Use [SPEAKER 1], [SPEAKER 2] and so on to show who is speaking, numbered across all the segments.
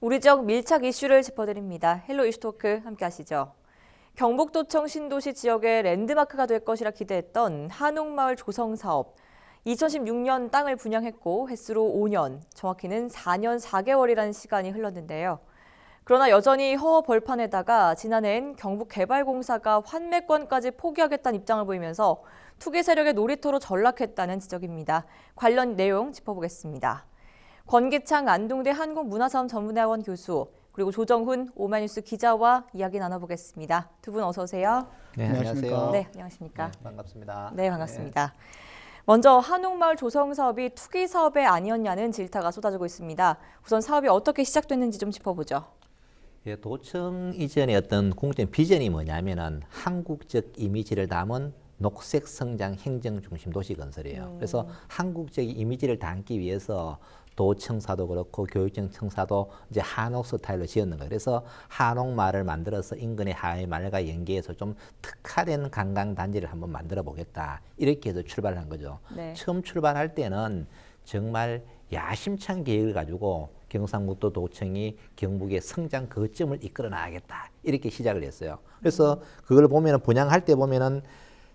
[SPEAKER 1] 우리 지역 밀착 이슈를 짚어드립니다. 헬로 이슈토크 함께 하시죠. 경북도청 신도시 지역의 랜드마크가 될 것이라 기대했던 한옥마을 조성 사업. 2016년 땅을 분양했고 횟수로 5년, 정확히는 4년 4개월이라는 시간이 흘렀는데요. 그러나 여전히 허허 벌판에다가 지난해엔 경북개발공사가 환매권까지 포기하겠다는 입장을 보이면서 투기 세력의 놀이터로 전락했다는 지적입니다. 관련 내용 짚어보겠습니다. 권기창 안동대 한국문화사업전문대학원 교수, 그리고 조정훈 오마이뉴스 기자와 이야기 나눠보겠습니다. 두 분 어서 오세요.
[SPEAKER 2] 네, 안녕하세요.
[SPEAKER 1] 네, 안녕하십니까.
[SPEAKER 2] 네, 반갑습니다.
[SPEAKER 1] 네, 반갑습니다. 먼저 한옥마을 조성 사업이 투기 사업이 아니었냐는 질타가 쏟아지고 있습니다. 우선 사업이 어떻게 시작됐는지 좀 짚어보죠.
[SPEAKER 2] 예, 도청 이전의 어떤 궁극적인 비전이 뭐냐면은 한국적 이미지를 담은 녹색 성장 행정 중심 도시 건설이에요. 그래서 한국적인 이미지를 담기 위해서 도청사도 그렇고 교육청 청사도 이제 한옥 스타일로 지었는 거예요. 그래서 한옥마을을 만들어서 인근의 하회마을과 연계해서 좀 특화된 관광 단지를 한번 만들어 보겠다. 이렇게 해서 출발한 거죠.
[SPEAKER 1] 네.
[SPEAKER 2] 처음 출발할 때는 정말 야심찬 계획을 가지고 경상북도 도청이 경북의 성장 거점을 이끌어 나가겠다. 이렇게 시작을 했어요. 그래서 그걸 보면은 분양할 때 보면은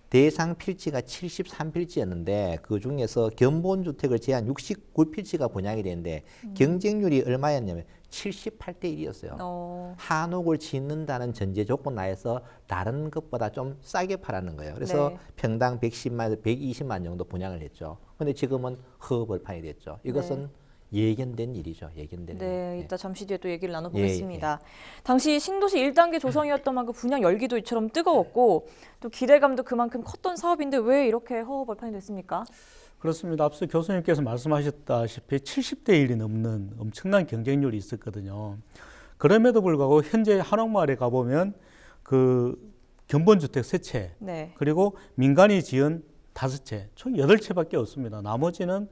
[SPEAKER 2] 대상 필지가 73필지였는데 그 중에서 견본주택을 제한 69필지가 분양이 되는데 경쟁률이 얼마였냐면 78대 1이었어요. 한옥을 짓는다는 전제 조건 하에서 다른 것보다 좀 싸게 팔았는 거예요. 그래서
[SPEAKER 1] 네.
[SPEAKER 2] 평당 110만, 120만 정도 분양을 했죠. 근데 지금은 허벌판이 됐죠. 이것은 예견된 일이죠. 예견된
[SPEAKER 1] 네,
[SPEAKER 2] 일.
[SPEAKER 1] 이따 잠시 뒤에 또 얘기를 나눠보겠습니다. 당시 신도시 1단계 조성이었던 만큼 분양 열기도 이처럼 뜨거웠고 또 기대감도 그만큼 컸던 사업인데 왜 이렇게 허허벌판이 됐습니까?
[SPEAKER 3] 그렇습니다. 앞서 교수님께서 말씀하셨다시피 70대 1이 넘는 엄청난 경쟁률이 있었거든요. 그럼에도 불구하고 현재 한옥마을에 가보면 그 견본주택 3채,
[SPEAKER 1] 네.
[SPEAKER 3] 그리고 민간이 지은 5채, 총 8채밖에 없습니다. 나머지는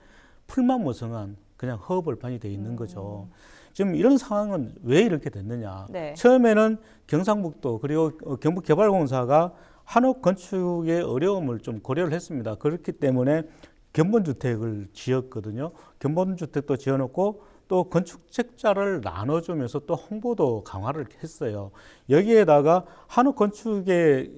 [SPEAKER 3] 풀만 무성한 그냥 허벌판이 돼 있는 거죠. 지금 이런 상황은 왜 이렇게 됐느냐.
[SPEAKER 1] 네.
[SPEAKER 3] 처음에는 경상북도 그리고 경북개발공사가 한옥 건축의 어려움을 좀 고려를 했습니다. 그렇기 때문에 견본주택을 지었거든요. 견본주택도 지어놓고 또 건축책자를 나눠주면서 또 홍보도 강화를 했어요. 여기에다가 한옥 건축에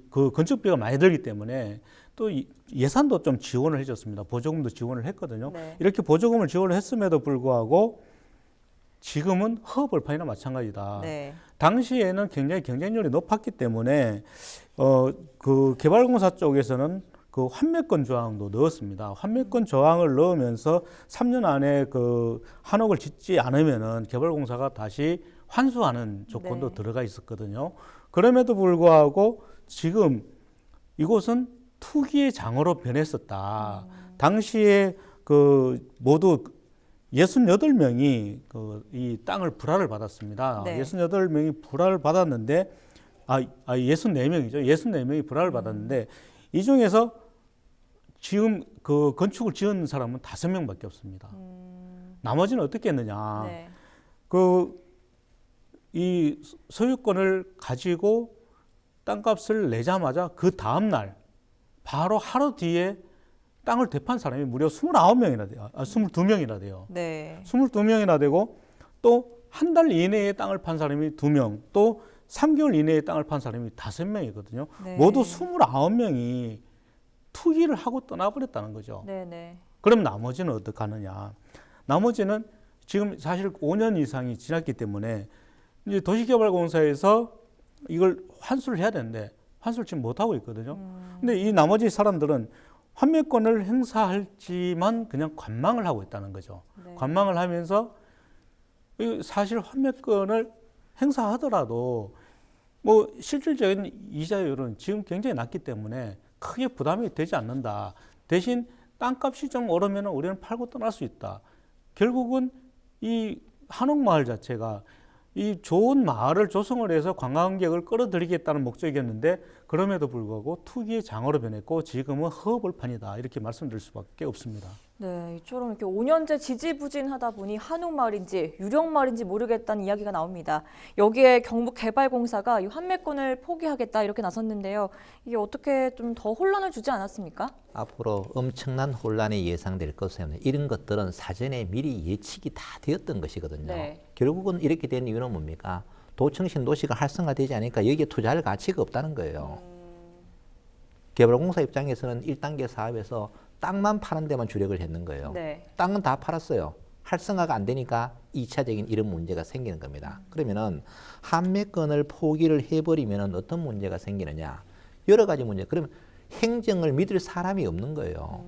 [SPEAKER 3] 그 건축비가 많이 들기 때문에 또 예산도 좀 지원을 해줬습니다. 보조금도 지원을 했거든요.
[SPEAKER 1] 네.
[SPEAKER 3] 이렇게 보조금을 지원을 했음에도 불구하고 지금은 허벌판이나 마찬가지다.
[SPEAKER 1] 네.
[SPEAKER 3] 당시에는 굉장히 경쟁률이 높았기 때문에 그 개발공사 쪽에서는 그 환매권 조항도 넣었습니다. 환매권 조항을 넣으면서 3년 안에 그 한옥을 짓지 않으면은 개발공사가 다시 환수하는 조건도
[SPEAKER 1] 네.
[SPEAKER 3] 들어가 있었거든요. 그럼에도 불구하고 지금 이곳은 투기의 장으로 변했었다. 당시에 그 모두 68명이 그 이 땅을 불화를 받았습니다.
[SPEAKER 1] 네.
[SPEAKER 3] 68명이 불화를 받았는데 64명이죠. 64명이 불화를 받았는데 이 중에서 지금 그 건축을 지은 사람은 5명밖에 없습니다. 나머지는 어떻게 했느냐?
[SPEAKER 1] 네.
[SPEAKER 3] 이 소유권을 가지고 땅값을 내자마자 그 다음 날 바로 하루 뒤에 땅을 대판 사람이 무려 29명이나 돼요. 22명이나 돼요.
[SPEAKER 1] 네.
[SPEAKER 3] 22명이나 되고 또 한 달 이내에 땅을 판 사람이 2명, 또 3개월 이내에 땅을 판 사람이 5명이거든요.
[SPEAKER 1] 네.
[SPEAKER 3] 모두 29명이 투기를 하고 떠나버렸다는 거죠.
[SPEAKER 1] 네, 네.
[SPEAKER 3] 그럼 나머지는 어떻게 하느냐? 나머지는 지금 사실 5년 이상이 지났기 때문에 이제 도시개발공사에서 이걸 환수를 해야 되는데 환수를 지금 못 하고 있거든요. 근데 이 나머지 사람들은 환매권을 행사할지만 그냥 관망을 하고 있다는 거죠.
[SPEAKER 1] 네.
[SPEAKER 3] 관망을 하면서 사실 환매권을 행사하더라도 뭐 실질적인 이자율은 지금 굉장히 낮기 때문에 크게 부담이 되지 않는다. 대신 땅값이 좀 오르면 우리는 팔고 떠날 수 있다. 결국은 이 한옥마을 자체가 이 좋은 마을을 조성을 해서 관광객을 끌어들이겠다는 목적이었는데 그럼에도 불구하고 투기의 장으로 변했고 지금은 허벌판이다. 이렇게 말씀드릴 수밖에 없습니다.
[SPEAKER 1] 네, 이처럼 이렇게 5년째 지지부진하다 보니 한옥마을인지 유령마을인지 모르겠다는 이야기가 나옵니다. 여기에 경북개발공사가 이 환매권을 포기하겠다 이렇게 나섰는데요. 이게 어떻게 좀 더 혼란을 주지 않았습니까?
[SPEAKER 2] 앞으로 엄청난 혼란이 예상될 것은 이런 것들은 사전에 미리 예측이 다 되었던 것이거든요.
[SPEAKER 1] 네.
[SPEAKER 2] 결국은 이렇게 된 이유는 뭡니까? 도청 신도시가 활성화되지 않으니까 여기에 투자할 가치가 없다는 거예요. 개발공사 입장에서는 1단계 사업에서 땅만 파는 데만 주력을 했는 거예요.
[SPEAKER 1] 네.
[SPEAKER 2] 땅은 다 팔았어요. 활성화가 안 되니까 2차적인 이런 문제가 생기는 겁니다. 그러면은 한매권을 포기를 해버리면 어떤 문제가 생기느냐? 여러 가지 문제. 그러면 행정을 믿을 사람이 없는 거예요.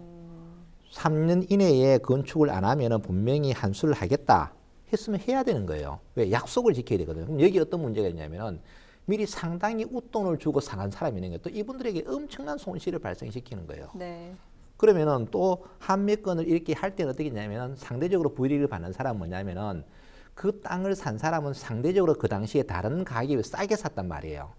[SPEAKER 2] 3년 이내에 건축을 안 하면은 분명히 한수를 하겠다 했으면 해야 되는 거예요. 왜? 약속을 지켜야 되거든요. 그럼 여기 어떤 문제가 있냐면은 미리 상당히 웃돈을 주고 사간 사람이 있는 거예요. 또 이분들에게 엄청난 손실을 발생시키는 거예요.
[SPEAKER 1] 네.
[SPEAKER 2] 그러면은 또 한매권을 이렇게 할 때는 어떻게 했냐면은 상대적으로 불이익을 받는 사람은 뭐냐면은 그 땅을 산 사람은 상대적으로 그 당시에 다른 가격에 싸게 샀단 말이에요.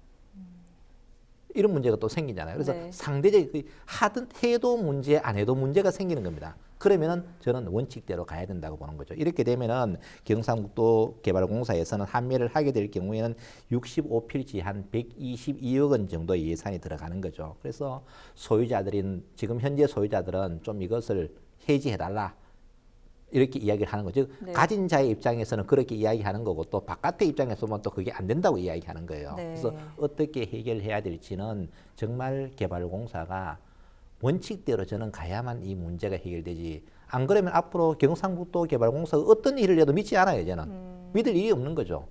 [SPEAKER 2] 이런 문제가 또 생기잖아요. 그래서
[SPEAKER 1] 네.
[SPEAKER 2] 상대적으로 하든 해도 문제 안 해도 문제가 생기는 겁니다. 그러면은 저는 원칙대로 가야 된다고 보는 거죠. 이렇게 되면은 경상북도개발공사에서는 한매를 하게 될 경우에는 65필지 한 122억 원 정도의 예산이 들어가는 거죠. 그래서 소유자들인 지금 현재 소유자들은 좀 이것을 해지해달라. 이렇게 이야기를 하는 거죠.
[SPEAKER 1] 네.
[SPEAKER 2] 가진 자의 입장에서는 그렇게 이야기하는 거고 또 바깥의 입장에서 보면 또 그게 안 된다고 이야기하는 거예요.
[SPEAKER 1] 네.
[SPEAKER 2] 그래서 어떻게 해결해야 될지는 정말 개발공사가 원칙대로 저는 가야만 이 문제가 해결되지. 안 그러면 앞으로 경상북도 개발공사가 어떤 일을 해도 믿지 않아요. 저는. 믿을 일이 없는 거죠.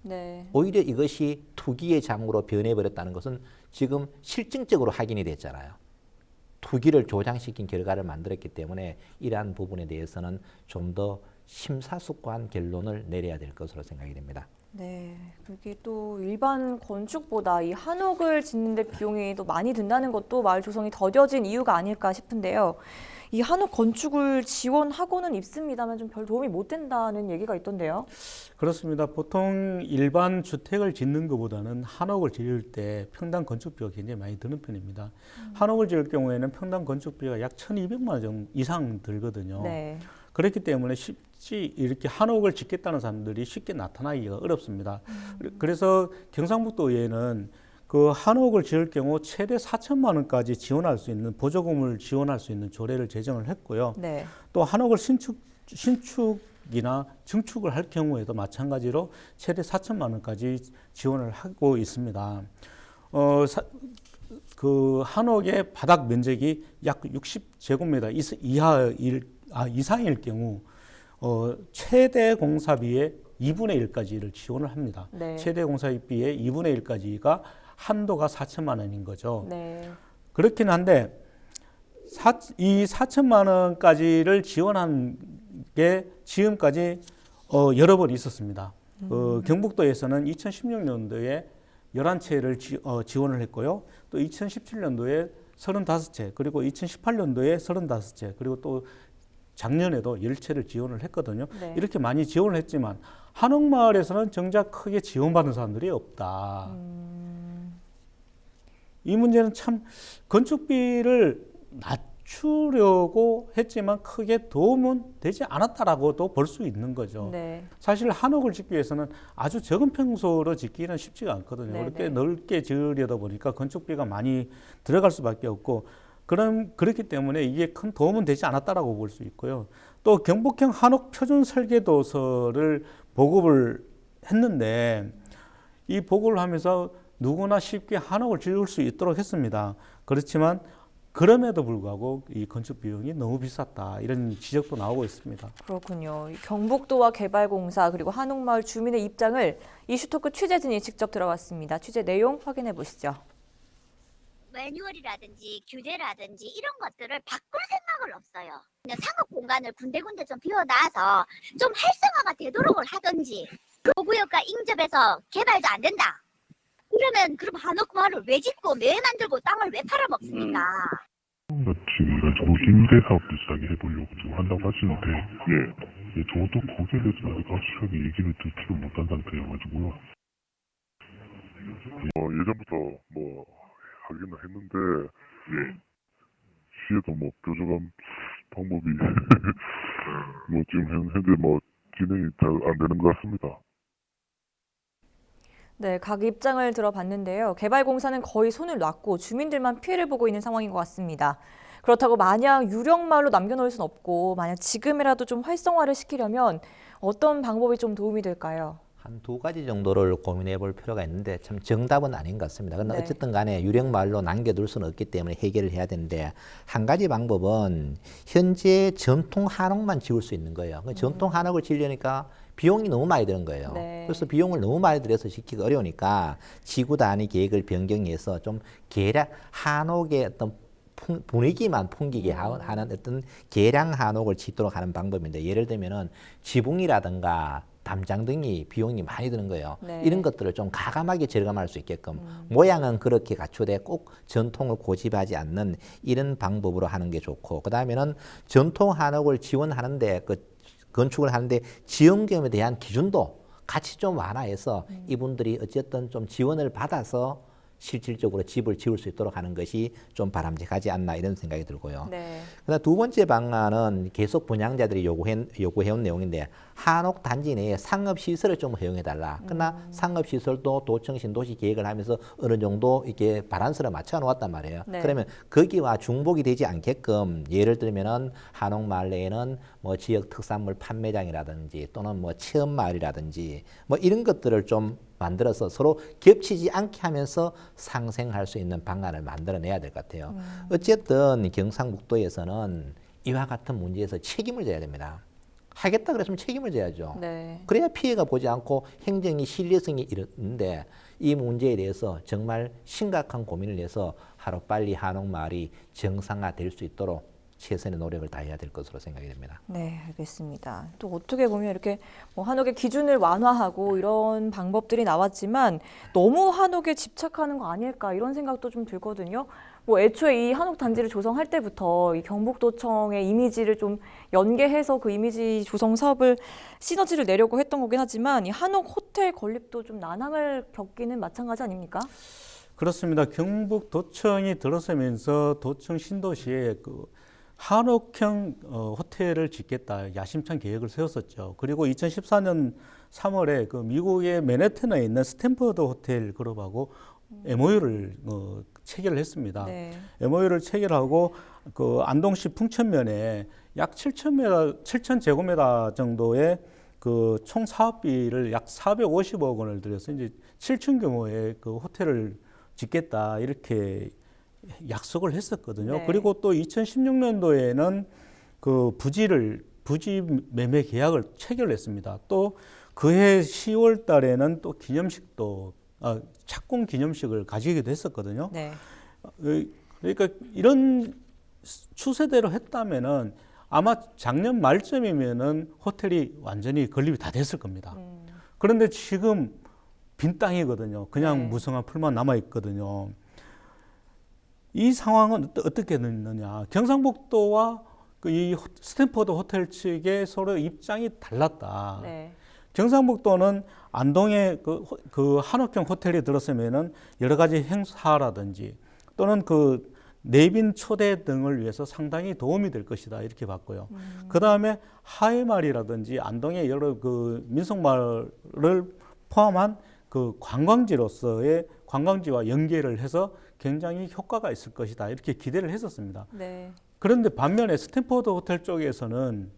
[SPEAKER 1] 네.
[SPEAKER 2] 오히려 이것이 투기의 장으로 변해버렸다는 것은 지금 실증적으로 확인이 됐잖아요. 투기를 조장시킨 결과를 만들었기 때문에 이러한 부분에 대해서는 좀 더 심사숙고한 결론을 내려야 될 것으로 생각이 됩니다.
[SPEAKER 1] 네, 그게 또 일반 건축보다 이 한옥을 짓는데 비용이 더 많이 든다는 것도 마을 조성이 더뎌진 이유가 아닐까 싶은데요. 이 한옥 건축을 지원하고는 있습니다만 좀 별 도움이 못 된다는 얘기가 있던데요.
[SPEAKER 3] 그렇습니다. 보통 일반 주택을 짓는 것보다는 한옥을 지을 때 평당 건축비가 굉장히 많이 드는 편입니다. 한옥을 지을 경우에는 평당 건축비가 약 1,200만 원 정도 이상 들거든요.
[SPEAKER 1] 네.
[SPEAKER 3] 그렇기 때문에 쉽지 이렇게 한옥을 짓겠다는 사람들이 쉽게 나타나기가 어렵습니다. 그래서 경상북도에는 그 한옥을 지을 경우 최대 4천만 원까지 지원할 수 있는 보조금을 지원할 수 있는 조례를 제정을 했고요.
[SPEAKER 1] 네.
[SPEAKER 3] 또 한옥을 신축이나 증축을 할 경우에도 마찬가지로 최대 4천만 원까지 지원을 하고 있습니다. 그 한옥의 바닥 면적이 약 60제곱미터 이상일 경우 최대 공사비의 2분의 1까지를 지원을 합니다.
[SPEAKER 1] 네.
[SPEAKER 3] 최대 공사비의 2분의 1까지가 한도가 4천만 원인 거죠.
[SPEAKER 1] 네.
[SPEAKER 3] 그렇긴 한데 이 4천만 원까지를 지원한 게 지금까지 여러 번 있었습니다. 경북도에서는 2016년도에 11채를 지원을 했고요. 또 2017년도에 35채, 그리고 2018년도에 35채, 그리고 또 작년에도 10채를 지원을 했거든요.
[SPEAKER 1] 네.
[SPEAKER 3] 이렇게 많이 지원을 했지만 한옥마을에서는 정작 크게 지원받은 사람들이 없다. 이 문제는 참 건축비를 낮추려고 했지만 크게 도움은 되지 않았다라고도 볼 수 있는 거죠.
[SPEAKER 1] 네.
[SPEAKER 3] 사실 한옥을 짓기 위해서는 아주 적은 평수로 짓기는 쉽지가 않거든요.
[SPEAKER 1] 네,
[SPEAKER 3] 그렇게
[SPEAKER 1] 네.
[SPEAKER 3] 넓게 지으려다 보니까 건축비가 많이 들어갈 수밖에 없고 그렇기 때문에 이게 큰 도움은 되지 않았다라고 볼 수 있고요. 또 경북형 한옥 표준 설계도서를 보급을 했는데 이 보급을 하면서 누구나 쉽게 한옥을 지을 수 있도록 했습니다. 그렇지만 그럼에도 불구하고 이 건축 비용이 너무 비쌌다 이런 지적도 나오고 있습니다.
[SPEAKER 1] 그렇군요. 이 경북도와 개발공사 그리고 한옥마을 주민의 입장을 이슈토크 취재진이 직접 들어봤습니다. 취재 내용 확인해 보시죠.
[SPEAKER 4] 매뉴얼이라든지 규제라든지 이런 것들을 바꿀 생각은 없어요. 그냥 상업 공간을 군데군데 좀 비워놔서 좀 활성화가 되도록 하든지 도구역과 인접해서 개발도 안 된다. 그럼 한옥마을을 왜 짓고 왜 만들고 땅을 왜 팔아먹습니까?
[SPEAKER 5] 지금 일반적으로 임대 사업도 시작에 해보려고 지금 한다고 하시는데, 예, 저도 거기에 대해서 아직 확실하게 얘기를 듣지도 못한 상태여가지고요. 예전부터 하기는 했는데, 시에도 뾰족한 방법이 뭐 지금 현재 뭐 진행이 잘 안 되는 것 같습니다.
[SPEAKER 1] 네, 각 입장을 들어봤는데요. 개발공사는 거의 손을 놨고 주민들만 피해를 보고 있는 상황인 것 같습니다. 그렇다고 마냥 유령마을로 남겨놓을 순 없고 만약 지금이라도 좀 활성화를 시키려면 어떤 방법이 좀 도움이 될까요?
[SPEAKER 2] 한 두 가지 정도를 고민해 볼 필요가 있는데 참 정답은 아닌 것 같습니다. 그러나
[SPEAKER 1] 네.
[SPEAKER 2] 어쨌든 간에 유령마을로 남겨둘 수는 없기 때문에 해결을 해야 되는데 한 가지 방법은 현재 전통 한옥만 지을 수 있는 거예요. 그 전통 한옥을 지으려니까 비용이 너무 많이 드는 거예요.
[SPEAKER 1] 네.
[SPEAKER 2] 그래서 비용을 너무 많이 들여서 짓기가 어려우니까 지구 단위 계획을 변경해서 좀 계략 한옥의 어떤 분위기만 풍기게 하는 어떤 계량 한옥을 짓도록 하는 방법인데 예를 들면은 지붕이라든가 담장 등이 비용이 많이 드는 거예요.
[SPEAKER 1] 네.
[SPEAKER 2] 이런 것들을 좀 가감하게 절감할 수 있게끔 모양은 그렇게 갖추되 꼭 전통을 고집하지 않는 이런 방법으로 하는 게 좋고 그 다음에는 전통 한옥을 지원하는데 그 건축을 하는데 지원금에 대한 기준도 같이 좀 완화해서 이분들이 어쨌든 좀 지원을 받아서 실질적으로 집을 지을 수 있도록 하는 것이 좀 바람직하지 않나 이런 생각이 들고요.
[SPEAKER 1] 네.
[SPEAKER 2] 그다음 두 번째 방안은 계속 분양자들이 요구해온 내용인데 한옥 단지 내에 상업 시설을 좀 허용해달라. 그러나 상업 시설도 도청 신도시 계획을 하면서 어느 정도 이렇게 바란스를 맞춰 놓았단 말이에요.
[SPEAKER 1] 네.
[SPEAKER 2] 그러면 거기와 중복이 되지 않게끔 예를 들면은 한옥 마을 내에는 뭐 지역 특산물 판매장이라든지 또는 뭐 체험 마을이라든지 뭐 이런 것들을 좀 만들어서 서로 겹치지 않게 하면서 상생할 수 있는 방안을 만들어내야 될 것 같아요. 어쨌든 경상북도에서는 이와 같은 문제에서 책임을 져야 됩니다. 하겠다 그랬으면 책임을 져야죠.
[SPEAKER 1] 네.
[SPEAKER 2] 그래야 피해가 보지 않고 행정이 신뢰성이 이르는데 이 문제에 대해서 정말 심각한 고민을 해서 하루빨리 한옥마을이 정상화될 수 있도록 최선의 노력을 다해야 될 것으로 생각이 됩니다.
[SPEAKER 1] 네, 알겠습니다. 또 어떻게 보면 이렇게 뭐 한옥의 기준을 완화하고 이런 방법들이 나왔지만 너무 한옥에 집착하는 거 아닐까 이런 생각도 좀 들거든요. 뭐 애초에 이 한옥 단지를 조성할 때부터 이 경북도청의 이미지를 좀 연계해서 그 이미지 조성 사업을 시너지를 내려고 했던 거긴 하지만 이 한옥 호텔 건립도 좀 난항을 겪기는 마찬가지 아닙니까?
[SPEAKER 3] 그렇습니다. 경북도청이 들어서면서 도청 신도시에 그 한옥형 호텔을 짓겠다 야심찬 계획을 세웠었죠. 그리고 2014년 3월에 그 미국의 맨해튼에 있는 스탠퍼드 호텔 그룹하고 MOU를 체결을 했습니다.
[SPEAKER 1] 네.
[SPEAKER 3] MOU를 체결하고 그 안동시 풍천면에 약 7,000제곱미터 정도의 그 총 사업비를 약 450억 원을 들여서 이제 7층 규모의 그 호텔을 짓겠다 이렇게 약속을 했었거든요.
[SPEAKER 1] 네.
[SPEAKER 3] 그리고 또 2016년도에는 그 부지 매매 계약을 체결을 했습니다. 또 그해 10월 달에는 또 기념식도 착공 기념식을 가지기도 했었거든요.
[SPEAKER 1] 네.
[SPEAKER 3] 그러니까 이런 추세대로 했다면은 아마 작년 말쯤이면은 호텔이 완전히 건립이 다 됐을 겁니다. 그런데 지금 빈 땅이거든요. 그냥
[SPEAKER 1] 네.
[SPEAKER 3] 무성한 풀만 남아 있거든요. 이 상황은 어떻게 됐느냐? 경상북도와 이 스탠퍼드 호텔 측의 서로 입장이 달랐다.
[SPEAKER 1] 네.
[SPEAKER 3] 경상북도는 안동에 그 한옥형 호텔이 들었으면은 여러 가지 행사라든지 또는 그 내빈 초대 등을 위해서 상당히 도움이 될 것이다 이렇게 봤고요. 그 다음에 하회마을이라든지 안동의 여러 그 민속마을을 포함한 그 관광지로서의 관광지와 연계를 해서 굉장히 효과가 있을 것이다 이렇게 기대를 했었습니다.
[SPEAKER 1] 네.
[SPEAKER 3] 그런데 반면에 스탠퍼드 호텔 쪽에서는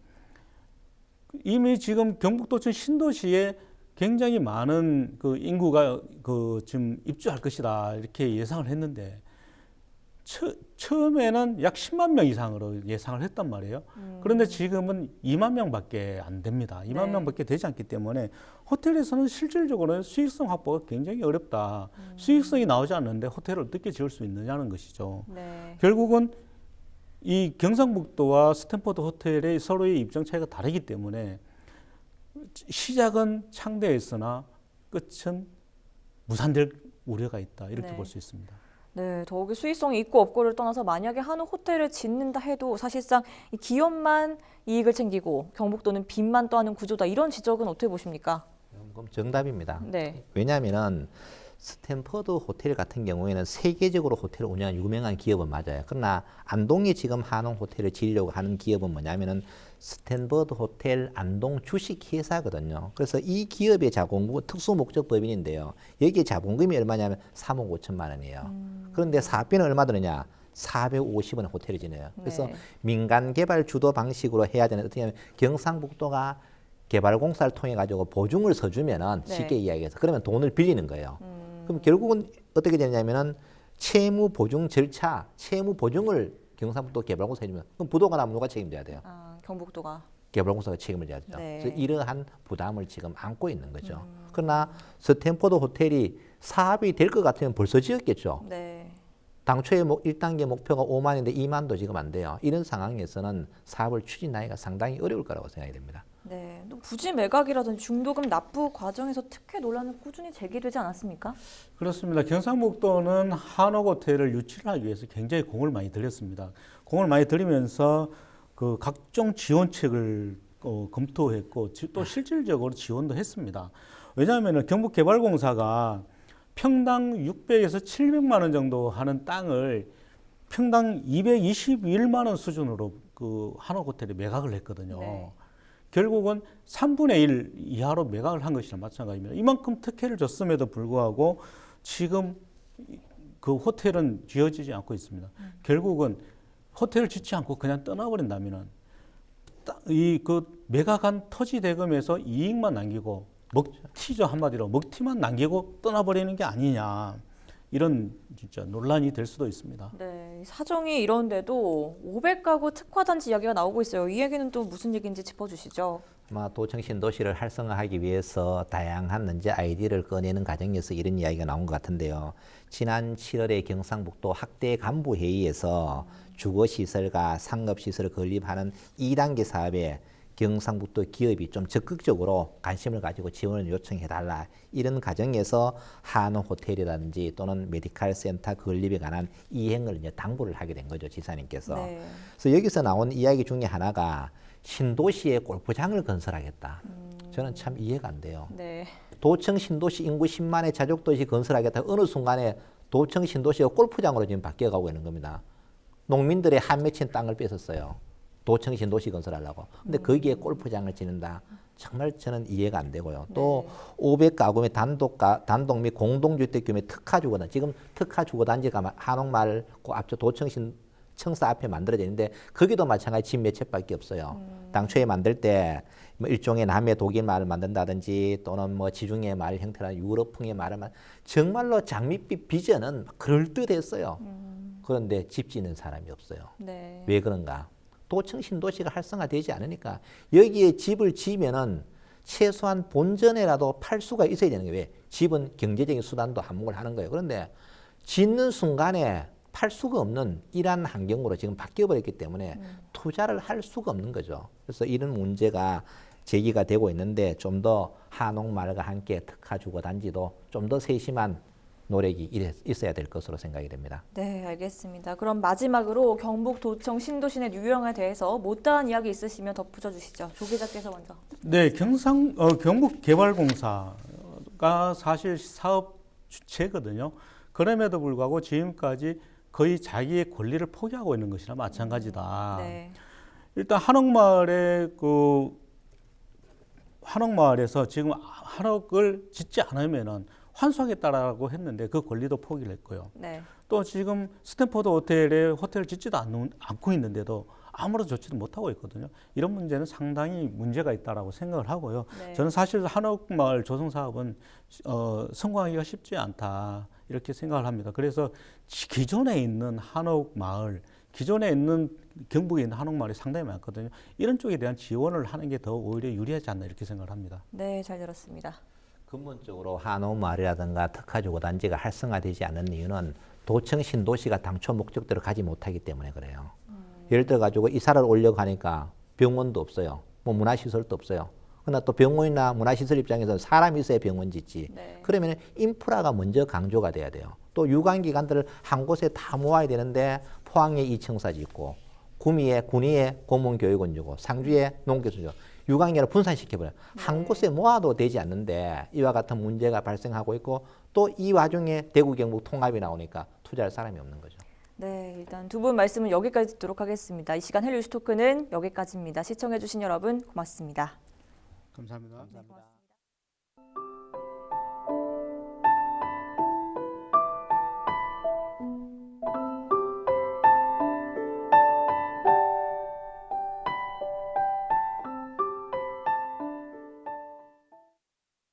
[SPEAKER 3] 이미 지금 경북도청 신도시에 굉장히 많은 그 인구가 그 지금 입주할 것이다 이렇게 예상을 했는데 처음에는 약 10만 명 이상으로 예상을 했단 말이에요. 그런데 지금은 2만 명밖에 안 됩니다. 2만
[SPEAKER 1] 네.
[SPEAKER 3] 명밖에 되지 않기 때문에 호텔에서는 실질적으로 수익성 확보가 굉장히 어렵다. 수익성이 나오지 않는데 호텔을 어떻게 지을 수 있느냐는 것이죠.
[SPEAKER 1] 네.
[SPEAKER 3] 결국은 이 경상북도와 스탠퍼드 호텔의 서로의 입장 차이가 다르기 때문에 시작은 창대했으나 끝은 무산될 우려가 있다. 이렇게
[SPEAKER 1] 네.
[SPEAKER 3] 볼 수 있습니다.
[SPEAKER 1] 네, 더욱이 수익성이 있고 없고를 떠나서 만약에 한옥 호텔을 짓는다 해도 사실상 이 기업만 이익을 챙기고 경북도는 빚만 떠하는 구조다. 이런 지적은 어떻게 보십니까?
[SPEAKER 2] 그럼 정답입니다.
[SPEAKER 1] 네.
[SPEAKER 2] 왜냐하면은 스탠퍼드 호텔 같은 경우에는 세계적으로 호텔을 운영하는 유명한 기업은 맞아요. 그러나 안동이 지금 한옥 호텔을 지으려고 하는 기업은 뭐냐면은 스탠퍼드 호텔 안동 주식회사거든요. 그래서 이 기업의 자본금 특수 목적 법인인데요. 여기에 자본금이 얼마냐면 3억 5천만 원이에요. 그런데 사업비는 얼마 드느냐? 450원에 호텔을 지내요. 그래서
[SPEAKER 1] 네.
[SPEAKER 2] 민간 개발 주도 방식으로 해야 되는 어떻게 하면 경상북도가 개발공사를 통해 가지고 보증을 서주면은
[SPEAKER 1] 네.
[SPEAKER 2] 쉽게 이야기해서 그러면 돈을 빌리는 거예요. 그럼 결국은 어떻게 되냐면은 채무 보증 절차, 채무 보증을 경상북도 개발공사 해주면 그럼 부도가 나면 누가 책임져야 돼요?
[SPEAKER 1] 아, 경북도가.
[SPEAKER 2] 개발공사가 책임을 져야 되죠.
[SPEAKER 1] 네.
[SPEAKER 2] 그래서 이러한 부담을 지금 안고 있는 거죠. 그러나 스탠퍼드 호텔이 사업이 될 것 같으면 벌써 지었겠죠.
[SPEAKER 1] 네.
[SPEAKER 2] 당초에 1단계 목표가 5만인데 2만도 지금 안 돼요. 이런 상황에서는 사업을 추진하기가 상당히 어려울 거라고 생각이 됩니다.
[SPEAKER 1] 네. 또 부지 매각이라든지 중도금 납부 과정에서 특혜 논란은 꾸준히 제기되지 않았습니까?
[SPEAKER 3] 그렇습니다. 경상북도는 한옥 호텔을 유치를 하기 위해서 굉장히 공을 많이 들였습니다. 공을 많이 들이면서 그 각종 지원책을 검토했고 또 실질적으로 지원도 했습니다. 왜냐하면 경북개발공사가 평당 600에서 700만 원 정도 하는 땅을 평당 221만 원 수준으로 그 한옥 호텔에 매각을 했거든요.
[SPEAKER 1] 네.
[SPEAKER 3] 결국은 3분의 1 이하로 매각을 한 것이나 마찬가지입니다. 이만큼 특혜를 줬음에도 불구하고 지금 그 호텔은 지어지지 않고 있습니다. 결국은 호텔을 짓지 않고 그냥 떠나버린다면은 이 그 매각한 토지 대금에서 이익만 남기고 먹튀죠, 한마디로 먹튀만 남기고 떠나버리는 게 아니냐, 이런 진짜 논란이 될 수도 있습니다.
[SPEAKER 1] 네. 사정이 이런데도 500가구 특화단지 이야기가 나오고 있어요. 이 얘기는 또 무슨 얘기인지 짚어주시죠.
[SPEAKER 2] 아마 도청 신도시를 활성화하기 위해서 다양한 이제 아이디어를 꺼내는 과정에서 이런 이야기가 나온 것 같은데요. 지난 7월에 경상북도 학대 간부 회의에서 주거시설과 상업시설을 건립하는 2단계 사업에 경상북도 기업이 좀 적극적으로 관심을 가지고 지원을 요청해달라, 이런 과정에서 한옥 호텔이라든지 또는 메디칼 센터 건립에 관한 이행을 이제 당부를 하게 된 거죠, 지사님께서.
[SPEAKER 1] 네.
[SPEAKER 2] 그래서 여기서 나온 이야기 중에 하나가 신도시에 골프장을 건설하겠다. 저는 참 이해가 안 돼요.
[SPEAKER 1] 네.
[SPEAKER 2] 도청 신도시 인구 10만의 자족도시 건설하겠다. 어느 순간에 도청 신도시가 골프장으로 지금 바뀌어가고 있는 겁니다. 농민들의 한 맺힌 땅을 뺏었어요. 도청 신도시 건설하려고. 근데 거기에 골프장을 짓는다. 정말 저는 이해가 안 되고요. 또 500가구의 단독 및 공동주택 규모의 특화주거단. 지금 특화주거단지가 한옥마을 그 앞쪽 도청 청사 앞에 만들어지는데 거기도 마찬가지 집 몇 채밖에 없어요. 당초에 만들 때 뭐 일종의 남해 독일 마을을 만든다든지 또는 뭐 지중해 마을 형태라는 유럽풍의 마을을 정말로 장밋빛 비전은 그럴듯했어요. 그런데 집 짓는 사람이 없어요.
[SPEAKER 1] 네.
[SPEAKER 2] 왜 그런가? 도청 신도시가 활성화되지 않으니까 여기에 집을 지으면은 최소한 본전에라도 팔 수가 있어야 되는 거예요. 왜? 집은 경제적인 수단도 한몫을 하는 거예요. 그런데 짓는 순간에 팔 수가 없는 이러한 환경으로 지금 바뀌어버렸기 때문에 투자를 할 수가 없는 거죠. 그래서 이런 문제가 제기가 되고 있는데 좀 더 한옥마을과 함께 특화주거단지도 좀 더 세심한 노력이 있어야 될 것으로 생각이 됩니다.
[SPEAKER 1] 네, 알겠습니다. 그럼 마지막으로 경북도청 신도시 유형에 대해서 못다한 이야기 있으시면 덧붙여 주시죠. 조 기자께서 먼저.
[SPEAKER 3] 네, 경북개발공사가 사실 사업 주체거든요. 그럼에도 불구하고 지금까지 거의 자기의 권리를 포기하고 있는 것이나 마찬가지다.
[SPEAKER 1] 네.
[SPEAKER 3] 일단 한옥마을에서 지금 한옥을 짓지 않으면은 환수하겠다라고 했는데 그 권리도 포기를 했고요.
[SPEAKER 1] 네.
[SPEAKER 3] 또 지금 스탠퍼드 호텔에 호텔을 짓지도 않고 있는데도 아무런 조치도 못하고 있거든요. 이런 문제는 상당히 문제가 있다라고 생각을 하고요.
[SPEAKER 1] 네.
[SPEAKER 3] 저는 사실 한옥마을 조성 사업은 성공하기가 쉽지 않다, 이렇게 생각을 합니다. 그래서 기존에 있는 한옥마을, 기존에 있는 경북에 있는 한옥마을이 상당히 많거든요. 이런 쪽에 대한 지원을 하는 게 더 오히려 유리하지 않나, 이렇게 생각을 합니다.
[SPEAKER 1] 네, 잘 들었습니다.
[SPEAKER 2] 근본적으로 한옥마을이라든가 특화주거단지가 활성화되지 않는 이유는 도청 신도시가 당초 목적대로 가지 못하기 때문에 그래요. 예를 들어 가지고 이사를 오려고 하니까 병원도 없어요. 뭐 문화시설도 없어요. 그러나 또 병원이나 문화시설 입장에서는 사람이 있어야 병원 짓지.
[SPEAKER 1] 네.
[SPEAKER 2] 그러면 인프라가 먼저 강조가 돼야 돼요. 또 유관기관들을 한 곳에 다 모아야 되는데 포항에 이청사 짓고 구미에 군위에 공문교육원 주고 상주에 농교수 주고 유관계를 분산시켜버려요. 한 곳에 모아도 되지 않는데 이와 같은 문제가 발생하고 있고 또 이 와중에 대구 경북 통합이 나오니까 투자할 사람이 없는 거죠.
[SPEAKER 1] 네, 일단 두 분 말씀은 여기까지 듣도록 하겠습니다. 이 시간 헬로 이슈 토크는 여기까지입니다. 시청해주신 여러분 고맙습니다.
[SPEAKER 3] 감사합니다.
[SPEAKER 1] 네, 고맙습니다.